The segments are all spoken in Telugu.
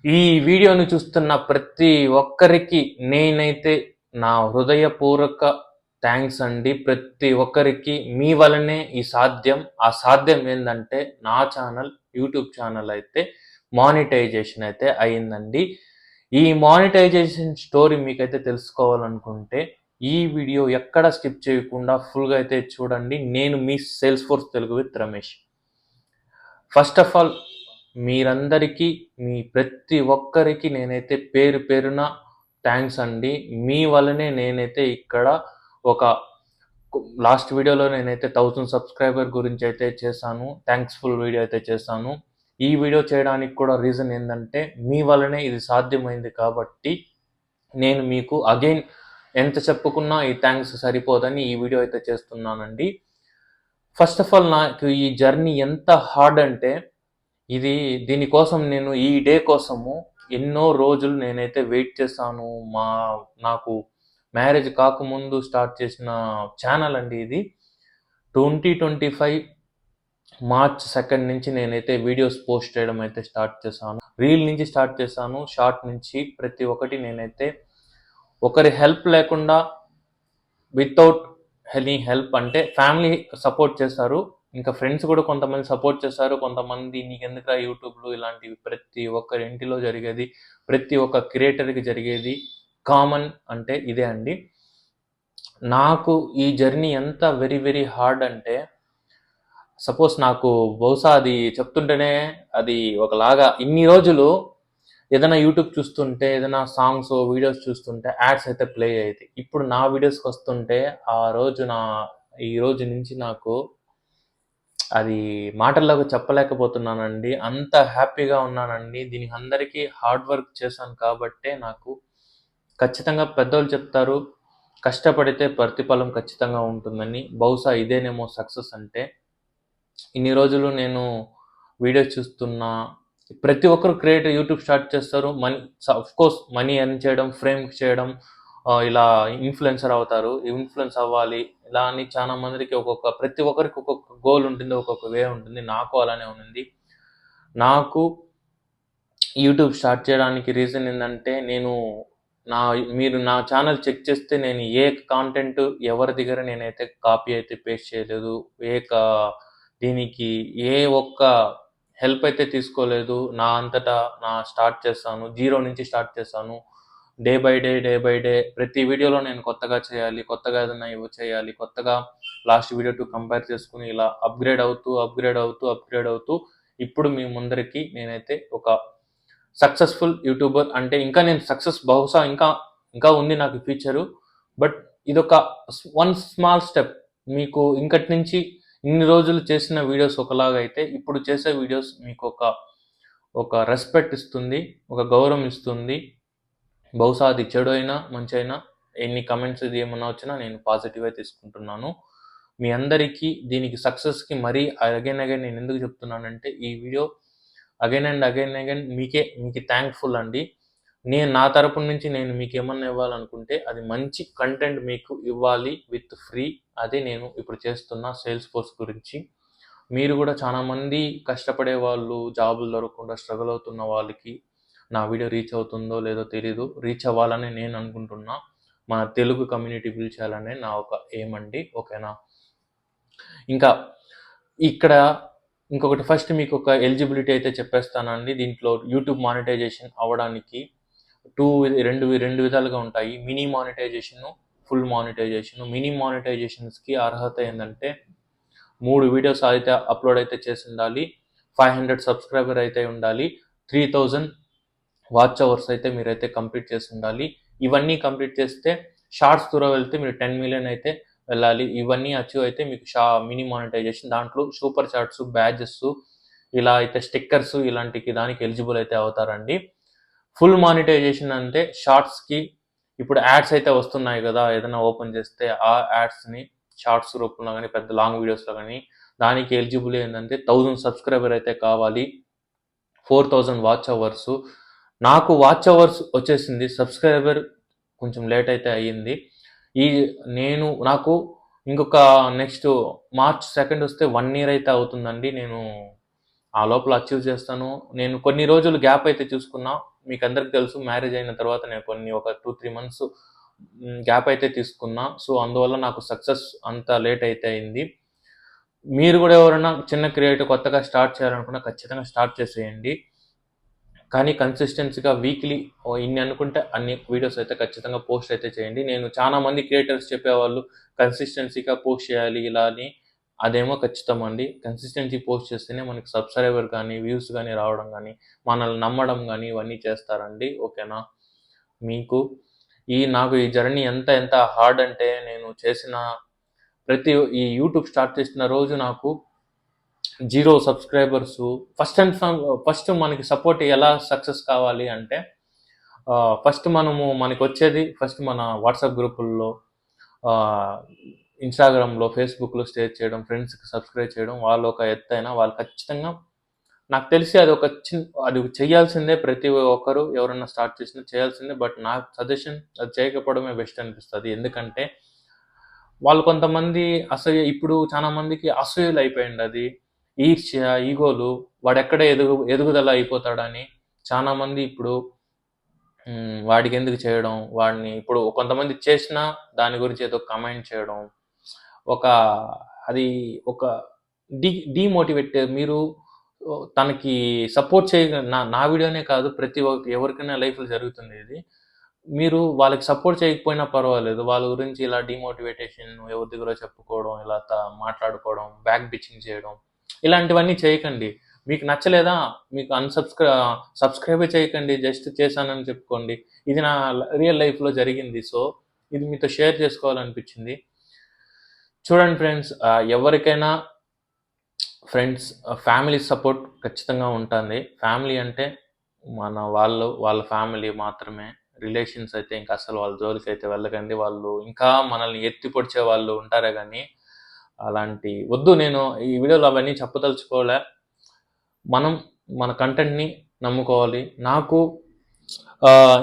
ఈ వీడియోని చూస్తున్న ప్రతి ఒక్కరికి నేనైతే నా హృదయపూర్వక థ్యాంక్స్ అండి. ప్రతి ఒక్కరికి మీ వల్లనే ఈ సాధ్యం. ఆ సాధ్యం ఏందంటే నా యూట్యూబ్ ఛానల్ అయితే మానిటైజేషన్ అయితే అయిందండి. ఈ మానిటైజేషన్ స్టోరీ మీకైతే తెలుసుకోవాలనుకుంటే ఈ వీడియో ఎక్కడ స్కిప్ చేయకుండా ఫుల్‌గా అయితే చూడండి. నేను మీ sales force Telugu with Ramesh. First of all మీరందరికీ మీ ప్రతి ఒక్కరికి నేనైతే పేరు పేరున థ్యాంక్స్ అండి. మీ వల్లనే నేనైతే ఇక్కడ ఒక లాస్ట్ వీడియోలో నేనైతే 1000 సబ్స్క్రైబర్ గురించి అయితే చేశాను. థ్యాంక్స్‌ఫుల్ వీడియో అయితే చేశాను. ఈ వీడియో చేయడానికి కూడా రీజన్ ఏందంటే మీ వల్లనే ఇది సాధ్యమైంది కాబట్టి నేను మీకు అగైన్ ఎంత చెప్పుకున్నా ఈ థ్యాంక్స్ సరిపోదని ఈ వీడియో అయితే చేస్తున్నానండి. ఫస్ట్ ఆఫ్ ఆల్ నాకు ఈ జర్నీ ఎంత హార్డ్ అంటే దీనికోసం నేను ఈ డే కోసము ఎన్నో రోజులు నేనైతే వెయిట్ చేశాను. నాకు మ్యారేజ్ కాకముందు స్టార్ట్ చేసిన ఛానల్ అండి ఇది. 2025 మార్చ్ 2 నుంచి నేనైతే వీడియోస్ పోస్ట్ చేయడం అయితే స్టార్ట్ చేశాను. రీల్ నుంచి స్టార్ట్ చేశాను. షార్ట్ నుంచి ప్రతి ఒక్కటి నేనైతే ఒకరి హెల్ప్ లేకుండా వితౌట్ ఎనీ హెల్ప్ అంటే ఫ్యామిలీ సపోర్ట్ చేశారు. ఇంకా ఫ్రెండ్స్ కూడా కొంతమంది సపోర్ట్ చేశారు. కొంతమంది నీకెందుకురా యూట్యూబ్‌లో ఇలాంటివి ప్రతి ఒక్కరి ఇంటిలో జరిగేది. ప్రతి ఒక్క క్రియేటర్‌కి జరిగేది. కామన్ అంటే ఇదే అండి. నాకు ఈ జర్నీ ఎంత వెరీ వెరీ హార్డ్ అంటే సపోజ్ నాకు బహుశా అది చెప్తుంటేనే అది ఒకలాగా ఇన్ని రోజులు ఏదైనా యూట్యూబ్ చూస్తుంటే ఏదైనా సాంగ్స్ వీడియోస్ చూస్తుంటే యాడ్స్ అయితే ప్లే అయ్యేది. ఇప్పుడు నా వీడియోస్కి వస్తుంటే ఈ రోజు నుంచి నాకు అది మాటల్లోకి చెప్పలేకపోతున్నానండి. అంత హ్యాపీగా ఉన్నానండి. దీనికి అందరికీ హార్డ్ వర్క్ చేశాను కాబట్టే నాకు ఖచ్చితంగా పెద్దోళ్ళు చెప్తారు, కష్టపడితే ప్రతిఫలం ఖచ్చితంగా ఉంటుందని. బహుశా ఇదేనేమో సక్సెస్ అంటే. ఇన్ని రోజులు నేను వీడియోస్ చూస్తున్నా ప్రతి ఒక్కరు యూట్యూబ్ స్టార్ట్ చేస్తారు. ఆఫ్‌కోర్స్ మనీ ఎర్న్ చేయడం, ఫ్రేమ్ చేయడం, ఇలా ఇన్‌ఫ్లుయెన్సర్ అవుతారు. ఇన్‌ఫ్లుయెన్స్ అవ్వాలి. ఇలా అని చాలా మందికి ప్రతి ఒక్కరికి ఒక్కొక్క గోల్ ఉంటుంది. ఒక్కొక్క వే ఉంటుంది. నాకు అలానే ఉంది. నాకు యూట్యూబ్ స్టార్ట్ చేయడానికి రీజన్ ఏందంటే మీరు నా ఛానల్ చెక్ చేస్తే నేను ఏ కాంటెంట్ ఎవరి దగ్గర నేనైతే కాపీ అయితే పేస్ట్ చేయలేదు. దీనికి ఏ ఒక్క హెల్ప్ అయితే తీసుకోలేదు. నా అంతటా స్టార్ట్ చేశాను. జీరో నుంచి స్టార్ట్ చేశాను. డే బై డే ప్రతి వీడియోలో నేను కొత్తగా చేయాలి. కొత్తగా ఏదైనా చేయాలి. కొత్తగా లాస్ట్ వీడియో టు కంపేర్ చేసుకుని ఇలా అప్‌గ్రేడ్ అవుతూ ఇప్పుడు మీ ముందరికి నేనైతే ఒక సక్సెస్‌ఫుల్ యూట్యూబర్ అంటే ఇంకా నేను సక్సెస్ బహుశా ఇంకా ఉంది నాకు ఫ్యూచరు. బట్ ఇదొక వన్ స్మాల్ స్టెప్. మీకు ఇంకటి నుంచి ఇన్ని రోజులు చేసిన వీడియోస్ ఒకలాగా అయితే ఇప్పుడు చేసే వీడియోస్ మీకు ఒక రెస్పెక్ట్ ఇస్తుంది. ఒక గౌరవం ఇస్తుంది. బహుశా అది చెడు అయినా మంచి అయినా ఎన్ని కమెంట్స్ ఇది ఏమన్నా వచ్చినా నేను పాజిటివ్‌గా తీసుకుంటున్నాను. మీ అందరికీ దీనికి సక్సెస్‌కి మరీ అగైన్ నేను ఎందుకు చెప్తున్నానంటే ఈ వీడియో అగైన్ అండ్ అగైన్ మీకు థ్యాంక్‌ఫుల్ అండి. నా తరపు నుంచి నేను మీకేమన్నా ఇవ్వాలనుకుంటే అది మంచి కంటెంట్ మీకు ఇవ్వాలి విత్ ఫ్రీ. అదే నేను ఇప్పుడు చేస్తున్న సేల్స్ ఫోర్స్ గురించి. మీరు కూడా చాలామంది కష్టపడే వాళ్ళు, జాబులు దొరకకుండా స్ట్రగుల్ అవుతున్న వాళ్ళకి నా వీడియో రీచ్ అవుతుందో లేదో తెలీదు. రీచ్ అవ్వాలని నేను అనుకుంటున్నా. మన తెలుగు కమ్యూనిటీ బిల్డ్ చేయాలనే నా ఒక ఎయిమ్ అండి. ఓకేనా? ఇంకా ఇక్కడ ఇంకొకటి ఫస్ట్ మీకు ఒక ఎలిజిబిలిటీ అయితే చెప్పేస్తానండి. దీంట్లో యూట్యూబ్ మానిటైజేషన్ అవ్వడానికి రెండు విధాలుగా ఉంటాయి. Mini monetisation, full monetisation. Mini మానిటైజేషన్స్‌కి అర్హత ఏందంటే 3 వీడియోస్ అయితే అప్లోడ్ అయితే చేసి ఉండాలి. 500 సబ్స్క్రైబర్ అయితే ఉండాలి. 3000 వాచ్ అవర్స్ అయితే మీరైతే కంప్లీట్ చేసి ఉండాలి. ఇవన్నీ కంప్లీట్ చేస్తే షార్ట్స్ ద్వారా వెళ్తే మీరు 10 మిలియన్ అయితే వెళ్ళాలి. ఇవన్నీ అచీవ్ అయితే మీకు మినీ మానిటైజేషన్. దాంట్లో సూపర్ చాట్స్, బ్యాడ్జెస్, ఇలా అయితే స్టిక్కర్స్ ఇలాంటికి దానికి ఎలిజిబుల్ అయితే అవుతారండి. ఫుల్ మానిటైజేషన్ అంటే షార్ట్స్‌కి ఇప్పుడు యాడ్స్ అయితే వస్తున్నాయి కదా! ఏదైనా ఓపెన్ చేస్తే ఆ యాడ్స్‌ని షార్ట్స్ రూపంలో కానీ పెద్ద లాంగ్ వీడియోస్‌లో కానీ దానికి ఎలిజిబుల్ ఏంటంటే 1000 సబ్స్క్రైబర్ అయితే కావాలి. 4000 వాచ్ అవర్స్. నాకు వాచ్ అవర్స్ వచ్చేసింది. సబ్స్క్రైబర్ కొంచెం లేట్ అయితే అయ్యింది. నాకు ఇంకొక నెక్స్ట్ మార్చ్ 2 వస్తే 1 ఇయర్ అయితే అవుతుందండి. నేను ఆ లోపల అచీవ్ చేస్తాను. నేను కొన్ని రోజులు గ్యాప్ అయితే తీసుకున్నా. మీకందరికి తెలుసు మ్యారేజ్ అయిన తర్వాత నేను ఒక 2, 3 మంత్స్ గ్యాప్ అయితే తీసుకున్నా. సో, అందువల్ల నాకు సక్సెస్ అంత లేట్ అయితే అయింది. మీరు గూడా ఎవరైనా చిన్న క్రియేటివ్ కొత్తగా స్టార్ట్ చేయాలనుకున్నా ఖచ్చితంగా స్టార్ట్ చేసేయండి. కానీ కన్సిస్టెన్సీగా వీక్లీ ఇన్ని అనుకుంటే అన్ని వీడియోస్ అయితే ఖచ్చితంగా పోస్ట్ అయితే చేయండి. నేను చాలా మంది క్రియేటర్స్ చెప్పేవాళ్ళు కన్సిస్టెన్సీగా పోస్ట్ చేయాలి ఇలా అని. అదేమో ఖచ్చితమండి. కన్సిస్టెన్సీ పోస్ట్ చేస్తేనే మనకి సబ్‌స్క్రైబర్ గానీ, వ్యూస్ గానీ రావడం గానీ, మనల్ని నమ్మడం గానీ ఇవన్నీ చేస్తారండి. ఓకేనా? మీకు నాకు ఈ జర్నీ ఎంత హార్డ్ అంటే నేను చేసిన ప్రతి ఈ యూట్యూబ్ స్టార్ట్ చేసిన రోజు నాకు 0 సబ్స్క్రైబర్సు. ఫస్ట్ మనకి సపోర్ట్ ఎలా సక్సెస్ కావాలి అంటే ఫస్ట్ మనకొచ్చేది ఫస్ట్ మన వాట్సాప్ గ్రూపుల్లో, ఆహ్, ఇన్‌స్టాగ్రామ్‌లో, ఫేస్‌బుక్‌లో షేర్ చేయడం, ఫ్రెండ్స్‌కి సబ్స్క్రైబ్ చేయడం. వాళ్ళు ఒక ఎత్తైన వాళ్ళు ఖచ్చితంగా నాకు తెలిసి అది చేయాల్సిందే ప్రతి ఒక్కరు ఎవరైనా స్టార్ట్ చేసినా చేయాల్సిందే. బట్ నా సజెషన్ అది చేయకపోవడమే బెస్ట్ అనిపిస్తది. ఎందుకంటే వాళ్ళు కొంతమంది ఇప్పుడు చాలా మందికి అసూయలయిపోయిందది. ఈర్ష్య, ఈగోలు వాడెక్కడ ఎదుగుదల అయిపోతాడని చాలా మంది ఇప్పుడు వాడికెందుకు చేయడం, వాడిని ఇప్పుడు కొంతమంది చేసినా దాని గురించి ఏదో కామెంట్ చేయడం. ఒక అది ఒక డీమోటివేట్ మీరు తనకి సపోర్ట్ నా వీడియోనే కాదు ఎవరికైనా లైఫ్‌లో జరుగుతుంది ఇది. మీరు వాళ్ళకి సపోర్ట్ చేయకపోయినా పర్వాలేదు. వాళ్ళ గురించి ఇలా డీమోటివేటేషన్ ఎవరి దగ్గరో చెప్పుకోవడం, ఇలా మాట్లాడుకోవడం, బ్యాక్ బిచింగ్ చేయడం ఇలాంటివన్నీ చేయకండి. మీకు నచ్చలేదా? మీకు సబ్స్క్రైబే చేయకండి. జస్ట్ చేశానని చెప్పుకోండి. ఇది నా రియల్ లైఫ్‌లో జరిగింది. సో, ఇది మీతో షేర్ చేసుకోవాలనిపించింది. చూడండి ఫ్రెండ్స్, ఎవరికైనా ఫ్యామిలీ సపోర్ట్ ఖచ్చితంగా ఉంటుంది. ఫ్యామిలీ అంటే వాళ్ళ ఫ్యామిలీ మాత్రమే. రిలేషన్స్ అయితే ఇంక అసలు వాళ్ళ జోలికైతే వెళ్ళకండి. వాళ్ళు ఇంకా మనల్ని ఎత్తి పొడిచే వాళ్ళు ఉంటారే గానీ, అలాంటి వద్దు. నేను ఈ వీడియోలో అవన్నీ చెప్పదలుచుకోలే. మనం మన కంటెంట్‌ని నమ్ముకోవాలి. నాకు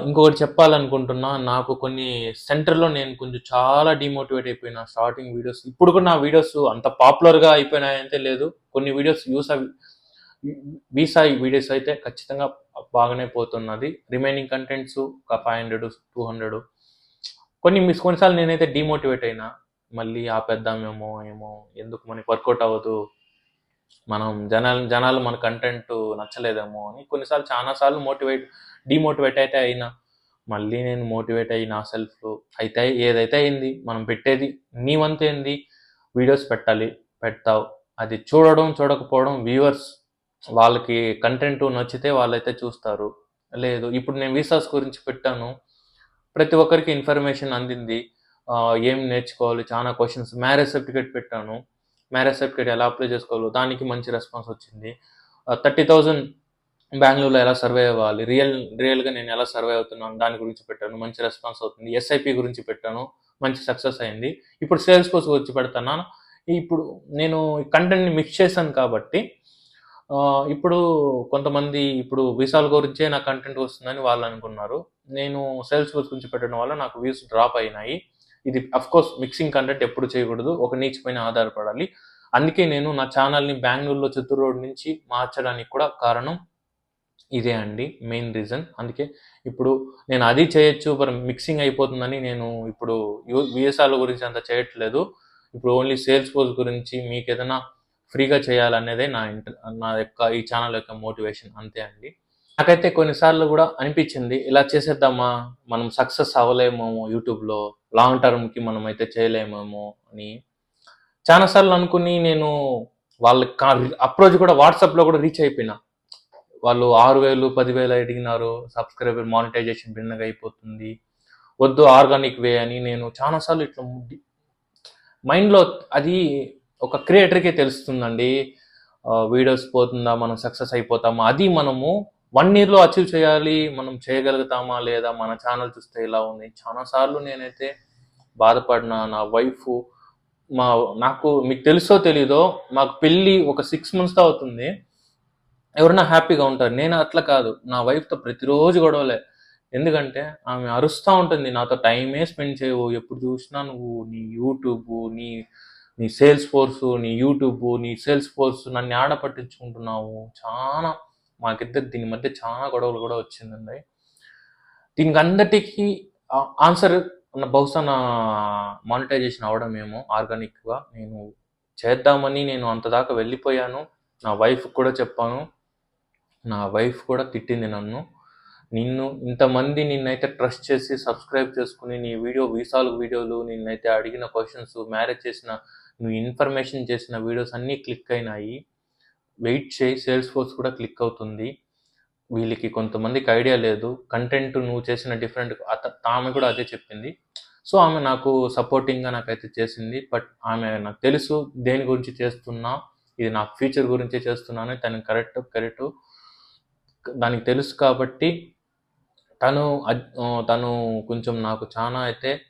ఇంకొకటి చెప్పాలనుకుంటున్నా. నాకు కొన్ని సెంటర్‌లో నేను కొంచెం చాలా డీమోటివేట్ అయిపోయినా స్టార్టింగ్ వీడియోస్. ఇప్పుడు కూడా నా వీడియోస్ అంత పాపులర్‌గా అయిపోయినాయంటే లేదు. కొన్ని వీడియోస్ వీసా వీడియోస్ అయితే ఖచ్చితంగా బాగానే పోతున్నది. రిమైనింగ్ కంటెంట్స్ ఒక 500, 200 కొన్నిసార్లు నేనైతే డీమోటివేట్ అయినా. మళ్ళీ ఆపేద్దామేమో, ఎందుకు మనకి వర్కౌట్ అవ్వదు. మనం జనాలు మన కంటెంట్ నచ్చలేదేమో అని చాలా సార్లు డీమోటివేట్ అయితే అయినా. మళ్ళీ నేను మోటివేట్ అయ్యి నా సెల్ఫ్‌లో ఏదైతే అయింది. మనం పెట్టేది నీ వంతేంది వీడియోస్ పెడతావు. అది చూడకపోవడం వ్యూవర్స్ వాళ్ళకి కంటెంట్ నచ్చితే వాళ్ళైతే చూస్తారు. లేదు ఇప్పుడు నేను వీసాస్ గురించి పెట్టాను. ప్రతి ఒక్కరికి ఇన్ఫర్మేషన్ అందింది. ఏం నేర్చుకోవాలి చాలా క్వెషన్స్. మ్యారేజ్ సర్టిఫికేట్ పెట్టాను. మ్యారేజ్ సర్టిఫికేట్ ఎలా అప్లై చేసుకోవాలో దానికి మంచి రెస్పాన్స్ వచ్చింది. 30,000 బెంగుళూరులో ఎలా సర్వే అవ్వాలి, రియల్‌గా నేను ఎలా సర్వే అవుతున్నాను దాని గురించి పెట్టాను. మంచి రెస్పాన్స్ అవుతుంది. ఎస్ఐపి గురించి పెట్టాను. మంచి సక్సెస్ అయింది. ఇప్పుడు సేల్స్ కోర్స్ గురించి పెడుతున్నాను. ఇప్పుడు నేను కంటెంట్‌ని మిక్స్ చేశాను కాబట్టి ఇప్పుడు కొంతమంది వీసాల గురించే నా కంటెంట్ వస్తుందని వాళ్ళు అనుకున్నారు. నేను సేల్స్ కోర్స్ గురించి పెట్టడం వల్ల నాకు వ్యూస్ డ్రాప్ అయినాయి. ఇది ఆఫ్‌కోర్స్ మిక్సింగ్ కంటెంట్ ఎప్పుడు చేయకూడదు. ఒక నీచ్ పైన ఆధారపడాలి. అందుకే నేను నా ఛానల్‌ని బెంగుళూరులో చిత్తూరు రోడ్ నుంచి మార్చడానికి కూడా కారణం ఇదే అండి. Main reason. అందుకే ఇప్పుడు నేను అది చేయొచ్చు మిక్సింగ్ అయిపోతుందని నేను ఇప్పుడు వీసాల గురించి అంత చేయట్లేదు. ఇప్పుడు ఓన్లీ సేల్స్ ఫోర్స్ గురించి మీకేదైనా ఫ్రీగా చేయాలనేదే నా యొక్క ఈ ఛానల్ యొక్క మోటివేషన్ అంతే అండి. నాకైతే కొన్నిసార్లు గూడా అనిపిచ్చింది. ఇలా చేసేద్దామా? మనం సక్సెస్ అవ్వలేమేమో యూట్యూబ్‌లో. లాంగ్ టర్మ్‌కి మనమైతే చేయలేమేమో అని. చాలా సార్లు అనుకుని నేను వాళ్ళకి అప్రోచ్ కూడా వాట్సాప్‌లో కూడా రీచ్ అయిపోయినా. వాళ్ళు 6,000, 10,000 అడిగినారు. సబ్స్క్రైబర్ మానిటైజేషన్ భిన్నగా అయిపోతుంది. వద్దు ఆర్గానిక్ వే అని నేను చాలా సార్లు ఇట్లా మైండ్‌లో అది ఒక క్రియేటర్‌కే తెలుస్తుందండి. వీడియోస్ పోతుందా? మనం సక్సెస్ అయిపోతామా? అది మనము 1 ఇయర్‌లో అచీవ్ చేయాలి. మనం చేయగలుగుతామా? లేదా? మన ఛానల్ చూస్తే ఇలా ఉంది. చాలా సార్లు నేనైతే బాధపడినా. నా వైఫు నాకు మీకు తెలుసో తెలీదో మాకు పెళ్లి ఒక 6 మంత్స్‌తో అవుతుంది. ఎవరైనా హ్యాపీగా ఉంటారు. నేను అట్లా కాదు. నా వైఫ్‌తో ప్రతిరోజు గొడవలే. ఎందుకంటే ఆమె అరుస్తా ఉంటుంది. నాతో టైమే స్పెండ్ చేయవు. ఎప్పుడు చూసినా నువ్వు నీ యూట్యూబు, నీ సేల్స్ ఫోర్సు, నీ యూట్యూబు, నీ సేల్స్ ఫోర్స్ నన్ను యాడ పట్టించుకుంటున్నావు? చానా దీని మధ్య చానా గొడవలు గూడా వచ్చిందండి. దీనికందటికి ఆన్సర్ బహుశా నా మానిటైజేషన్ అవ్వడమేమో ఆర్గానిక్‌గా. నేను అంత దాకా వెళ్ళిపోయాను. నా వైఫ్‌కి కూడా చెప్పాను. నా వైఫ్ కూడా తిట్టింది నన్ను. ఇంతమంది నిన్నైతే ట్రస్ట్ చేసి సబ్స్క్రైబ్ చేసుకొని నీ వీడియోలు నిన్నైతే అడిగిన క్వెషన్స్, మ్యారేజ్ చేసిన నువ్వు ఇన్ఫర్మేషన్ చేసిన వీడియోస్ అన్నీ క్లిక్ అయినాయి. వెయిట్ చేయి, సేల్స్ ఫోర్స్ కూడా క్లిక్ అవుతుంది. వీళ్ళకి కొంతమందికి ఐడియా లేదు. కంటెంట్ నువ్వు చేసిన డిఫరెంట్ ఆమె కూడా అదే చెప్పింది. సో, ఆమె నాకు సపోర్టింగ్‌గా నాకైతే చేసింది. బట్ ఆమె నాకు తెలుసు దేని గురించి చేస్తున్నా, ఇది నా ఫ్యూచర్ గురించే చేస్తున్నాను. కరెక్టు. దానికి తెలుసు కాబట్టి తను కొంచెం నాకు చానా అయితే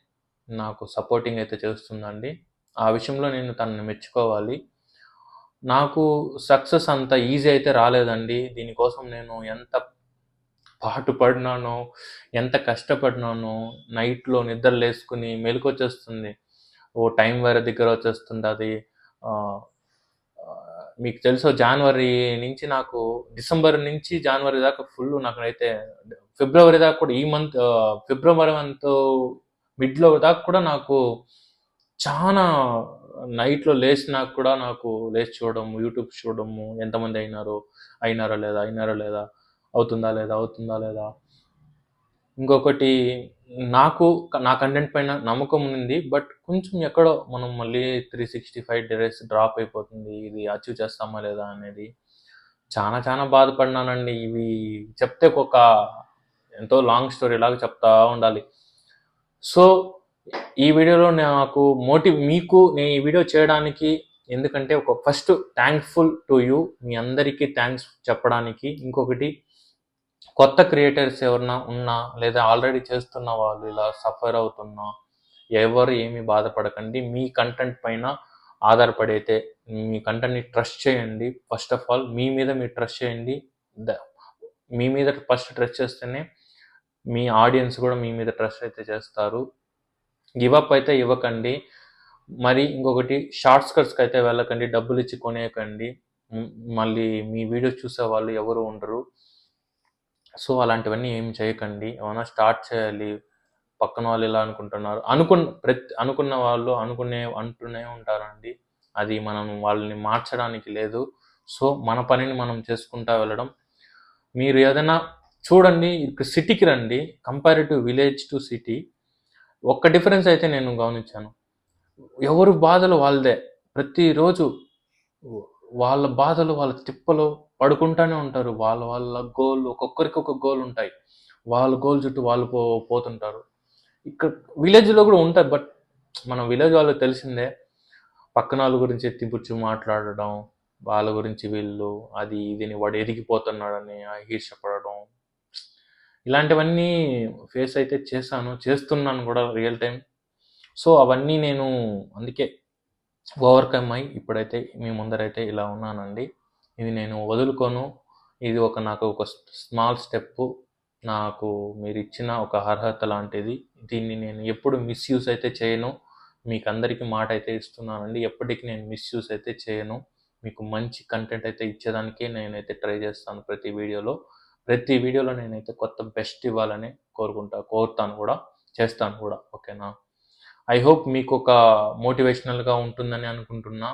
నాకు సపోర్టింగ్ అయితే చేస్తుందండి. ఆ విషయంలో నేను తనని మెచ్చుకోవాలి. నాకు సక్సెస్ అంత ఈజీ అయితే రాలేదండి. దీనికోసం నేను ఎంత పాటుపడినానో, ఎంత కష్టపడినానో, నైట్‌లో నిద్రలేసుకొని మెలుకువొచ్చేస్తుంది. టైం వేరే దగ్గరొచ్చేస్తుంటది. ఆహ్, మీకు తెలుసు డిసెంబర్ నుంచి జాన్వరి దాకా నాకైతే ఫిబ్రవరి దాకా కూడా ఫిబ్రవరి మంత్ మిడ్‌లో దాకా కూడా నాకు చానా నైట్‌లో లేసినాక కూడా నాకు లేచి చూడడము, యూట్యూబ్ చూడడము, ఎంతమంది అయినారా లేదా? అవుతుందా లేదా? ఇంకొకటి నా కంటెంట్ పైన నమ్మకం ఉంది. బట్ కొంచెం ఎక్కడో మనం మళ్ళీ 365 డేస్ డ్రాప్ అయిపోతుంది. ఇది అచీవ్ చేస్తామా లేదా అనేది. చానా బాధపడినానండి. ఇవి చెప్తే ఎంతో లాంగ్ స్టోరీ లాగా చెప్తా ఉండాలి. సో, ఈ వీడియోలో మీకు నేను ఈ వీడియో చేయడానికి ఎందుకంటే ఫస్ట్ థాంక్‌ఫుల్ టు యూ. మీ అందరికీ థాంక్స్ చెప్పడానికి. ఇంకొకటి కొత్త క్రియేటర్స్ ఎవరైనా ఉన్నా లేదా ఆల్రెడీ చేస్తున్న వాళ్ళు ఇలా సఫర్ అవుతున్నా ఎవరు ఏమీ బాధపడకండి. మీ కంటెంట్ పైన ఆధారపడైతే మీ కంటెంట్‌ని ట్రస్ట్ చేయండి. ఫస్ట్ ఆఫ్ ఆల్ మీ మీద మీరు ట్రస్ట్ చేయండి. మీ మీద ఫస్ట్ ట్రస్ట్ చేస్తేనే మీ ఆడియన్స్ కూడా మీ మీద ట్రస్ట్ అయితే చేస్తారు. గివ్ అప్ అయితే ఇవ్వకండి. మరి ఇంకొకటి షార్ట్ కట్స్‌కి అయితే వెళ్ళకండి. డబ్బులిచ్చి కొనేయకండి. మళ్ళీ మీ వీడియోస్ చూసేవాళ్ళు ఎవరు ఉండరు. సో, అలాంటివన్నీ ఏమి చేయకండి. ఏమన్నా స్టార్ట్ చేయాలి. పక్కన వాళ్ళు ఇలా అనుకుంటున్నారు. అనుకున్న వాళ్ళు అంటూనే ఉంటారండి. అది మనం వాళ్ళని మార్చడానికి లేదు. సో, మన పనిని మనం చేసుకుంటా వెళ్ళడం. మీరు ఏదైనా చూడండి, సిటీకి రండి. Comparative village to city. ఒక్క డిఫరెన్స్ అయితే నేను గమనించాను. ఎవరి బాధలు వాళ్ళదే. ప్రతిరోజు వాళ్ళ బాధలు, వాళ్ళ తిప్పలు పడుకుంటానే ఉంటారు. వాళ్ళ ఒక్కొక్కరికి ఒక గోల్ ఉంటాయి. వాళ్ళ గోల్ చుట్టూ వాళ్ళు పోతుంటారు. ఇక్కడ విలేజ్‌లో కూడా ఉంటాయి. బట్ మనం విలేజ్ వాళ్ళకి తెలిసిందే. పక్కనోళ్ళ గురించి ఎత్తిపుచ్చి మాట్లాడడం, వాళ్ళ గురించి వీళ్ళు అది ఇదని వాడు ఎదిగిపోతున్నాడని ఈర్ష్యపడడం. ఇలాంటివన్నీ ఫేస్ అయితే చేస్తున్నాను కూడా రియల్ టైమ్. సో, అవన్నీ నేను అందుకే ఓవర్‌కమ్ అయ్యి ఇప్పుడైతే మీ ముందరైతే ఇలా ఉన్నానండి. ఇది నేను వదులుకోను. ఇది నాకు ఒక స్మాల్ స్టెప్పు. నాకు మీరిచ్చిన ఒక అర్హత లాంటిది. దీన్ని నేను ఎప్పుడు మిస్‌యూజ్ అయితే చేయను. మీకందరికీ మాట అయితే ఇస్తున్నానండి. ఎప్పటికి నేను మిస్‌యూజ్ అయితే చేయను. మీకు మంచి కంటెంట్ అయితే ఇచ్చేదానికే నేనైతే ట్రై చేస్తాను ప్రతి వీడియోలో. ప్రతి వీడియోలో నేనైతే కొత్త బెస్ట్ ఇవ్వాలని కోరుతాను కూడా, చేస్తాను కూడా. ఓకేనా? ఐ హోప్ మీకొక మోటివేషనల్‌గా ఉంటుందని అనుకుంటున్నా.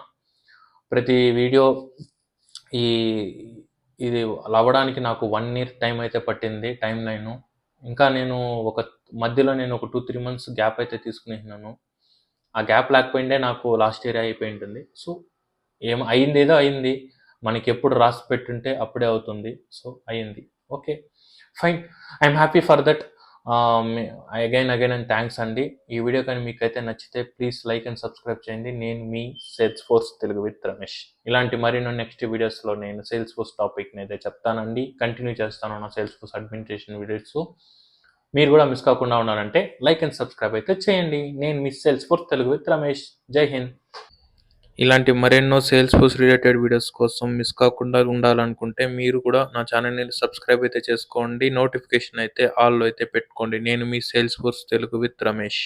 ప్రతి వీడియో ఈ ఇది అవ్వడానికి నాకు 1 ఇయర్ టైం అయితే పట్టింది టైమ్ లైను. ఇంకా మధ్యలో ఒక 2, 3 మంత్స్ గ్యాప్ అయితే తీసుకునేసినాను. ఆ గ్యాప్ లేకపోయింటే నాకు లాస్ట్ ఇయరే అయిపోయుంటుంది. సో, అయిందేదో అయింది. మనకెప్పుడు రాసి పెట్టుంటే అప్పుడే అవుతుంది. సో, అయింది. Okay. Fine. I'm happy for that. Again and thanks అండి. ఈ వీడియో కానీ మీకైతే నచ్చితే ప్లీజ్ లైక్ అండ్ సబ్స్క్రైబ్ చేయండి. నేను మీ sales force Telugu with Ramesh. ఇలాంటి మరిన్ని నెక్స్ట్ వీడియోస్‌లో నేను సేల్స్ ఫోర్స్ టాపిక్‌ని అయితే చెప్తానండి. కంటిన్యూ చేస్తాను నా సేల్స్ ఫోర్స్ అడ్మినిస్ట్రేషన్ వీడియోస్. మీరు కూడా మిస్ కాకుండా ఉన్నారంటే లైక్ అండ్ సబ్స్క్రైబ్ అయితే చేయండి. నేను మీ sales force Telugu with Ramesh. Jai Hind. ఇలాంటి మరెన్నో సేల్స్ ఫోర్స్ రిలేటెడ్ వీడియోస్ కోసం మిస్ కాకుండా ఉండాలనుకుంటే మీరు కూడా నా ఛానల్‌ని సబ్స్క్రైబ్ అయితే చేసుకోండి. నోటిఫికేషన్ అయితే ఆల్‌లో అయితే పెట్టుకోండి. నేను మీ sales force Telugu with Ramesh.